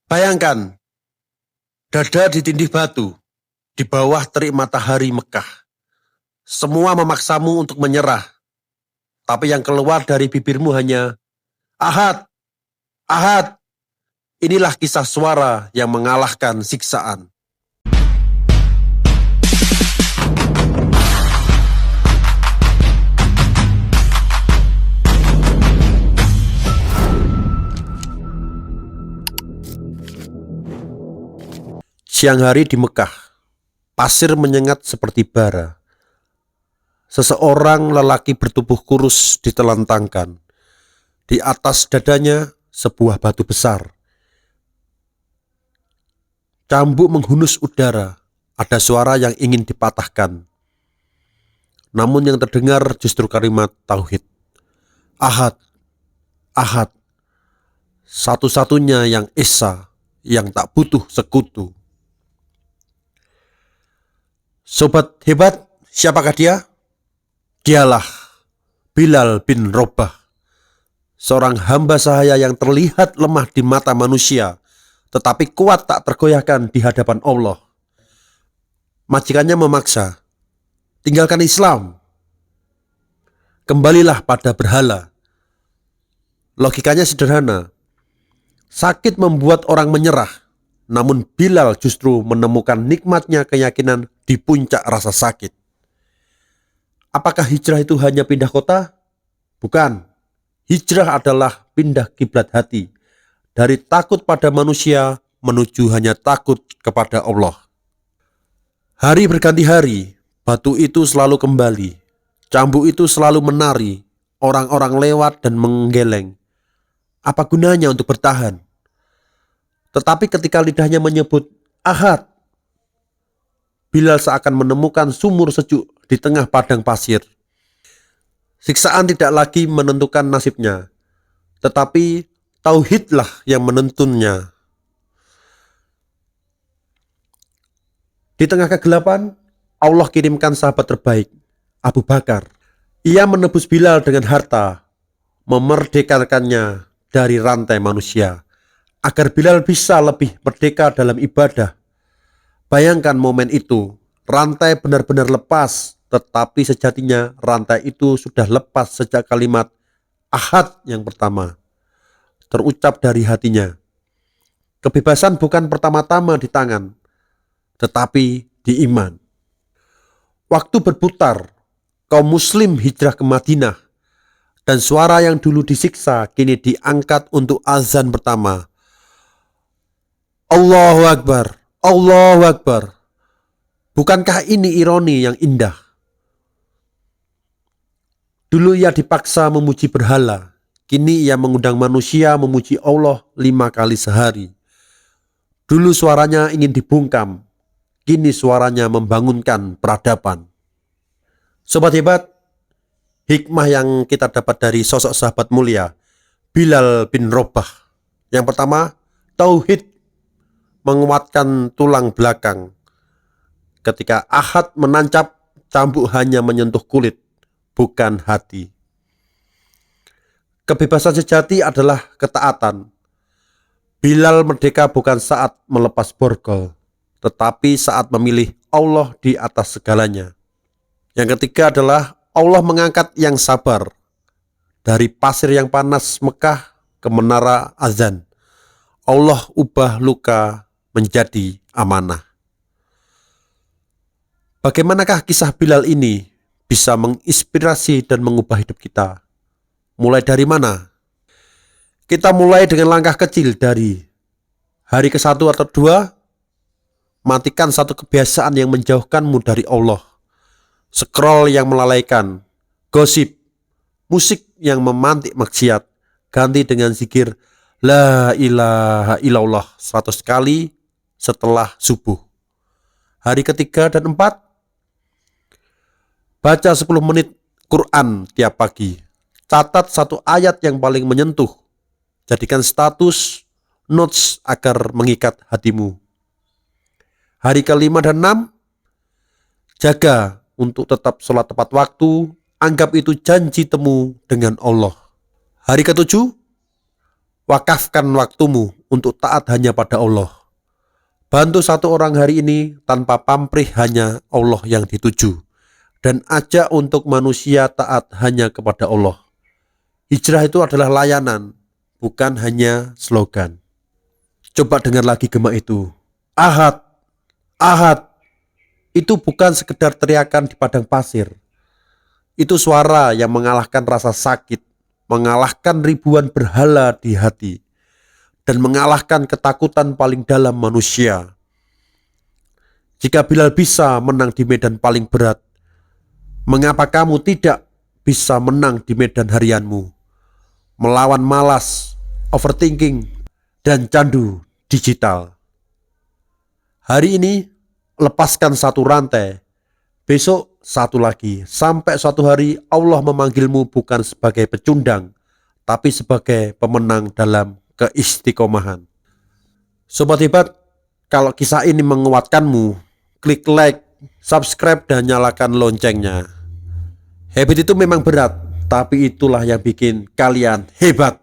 Bayangkan, dada ditindih batu, di bawah terik matahari Mekah. Semua memaksamu untuk menyerah, tapi yang keluar dari bibirmu hanya, Ahad, Ahad. Inilah kisah suara yang mengalahkan siksaan. Siang hari di Mekah, pasir menyengat seperti bara. Seseorang lelaki bertubuh kurus ditelentangkan. Di atas dadanya sebuah batu besar. Cambuk menghunus udara, ada suara yang ingin dipatahkan. Namun yang terdengar justru kalimat tauhid. Ahad, Ahad, satu-satunya yang esa, yang tak butuh sekutu. Sobat hebat, siapakah dia? Dialah Bilal bin Rabah, seorang hamba sahaya yang terlihat lemah di mata manusia, tetapi kuat tak tergoyahkan di hadapan Allah. Majikannya memaksa, tinggalkan Islam, kembalilah pada berhala. Logikanya sederhana, sakit membuat orang menyerah, namun Bilal justru menemukan nikmatnya keyakinan di puncak rasa sakit. Apakah hijrah itu hanya pindah kota? Bukan. Hijrah adalah pindah kiblat hati. Dari takut pada manusia menuju hanya takut kepada Allah. Hari berganti hari, batu itu selalu kembali. Cambuk itu selalu menari. Orang-orang lewat dan menggeleng. Apa gunanya untuk bertahan? Tetapi ketika lidahnya menyebut Ahad, Bilal seakan menemukan sumur sejuk di tengah padang pasir. Siksaan tidak lagi menentukan nasibnya, tetapi tauhidlah yang menentunnya. Di tengah kegelapan, Allah kirimkan sahabat terbaik, Abu Bakar. Ia menebus Bilal dengan harta, memerdekakannya dari rantai manusia, agar Bilal bisa lebih merdeka dalam ibadah. Bayangkan momen itu, rantai benar-benar lepas, tetapi sejatinya rantai itu sudah lepas sejak kalimat Ahad yang pertama terucap dari hatinya. Kebebasan bukan pertama-tama di tangan, tetapi di iman. Waktu berputar, kaum muslim hijrah ke Madinah, dan suara yang dulu disiksa kini diangkat untuk azan pertama. Allahu Akbar, Allahu Akbar. Bukankah ini ironi yang indah? Dulu ia dipaksa memuji berhala, kini ia mengundang manusia memuji Allah 5 kali sehari. Dulu suaranya ingin dibungkam, kini suaranya membangunkan peradaban. Sobat hebat, hikmah yang kita dapat dari sosok sahabat mulia Bilal bin Rabah. Yang pertama, tauhid menguatkan tulang belakang. Ketika Ahad menancap, cambuk hanya menyentuh kulit, bukan hati. Kebebasan sejati adalah ketaatan. Bilal merdeka bukan saat melepas borgol, tetapi saat memilih Allah di atas segalanya. Yang ketiga adalah Allah mengangkat yang sabar. Dari pasir yang panas Mekah ke menara azan, Allah ubah luka menjadi amanah. Bagaimanakah kisah Bilal ini bisa menginspirasi dan mengubah hidup kita? Mulai dari mana? Kita mulai dengan langkah kecil dari hari ke-1 atau 2, matikan satu kebiasaan yang menjauhkanmu dari Allah. Scroll yang melalaikan, gosip, musik yang memantik maksiat, ganti dengan zikir La ilaha illallah 100 kali setelah subuh. Hari ke-3 dan 4, baca 10 menit Quran tiap pagi. Catat satu ayat yang paling menyentuh. Jadikan status, notes agar mengikat hatimu. Hari ke-5 dan 6, jaga untuk tetap sholat tepat waktu. Anggap itu janji temu dengan Allah. Hari ke-7, wakafkan waktumu untuk taat hanya pada Allah. Bantu satu orang hari ini tanpa pamrih, hanya Allah yang dituju. Dan ajak untuk manusia taat hanya kepada Allah. Hijrah itu adalah layanan, bukan hanya slogan. Coba dengar lagi gema itu. Ahad, Ahad. Itu bukan sekedar teriakan di padang pasir. Itu suara yang mengalahkan rasa sakit, mengalahkan ribuan berhala di hati, dan mengalahkan ketakutan paling dalam manusia. Jika Bilal bisa menang di medan paling berat, mengapa kamu tidak bisa menang di medan harianmu? Melawan malas, overthinking, dan candu digital. Hari ini lepaskan satu rantai, besok satu lagi, sampai suatu hari Allah memanggilmu bukan sebagai pecundang, tapi sebagai pemenang dalam keistiqomahan. Sobat hebat, kalau kisah ini menguatkanmu, klik like, subscribe, dan nyalakan loncengnya. Habit itu memang berat, tapi itulah yang bikin kalian hebat.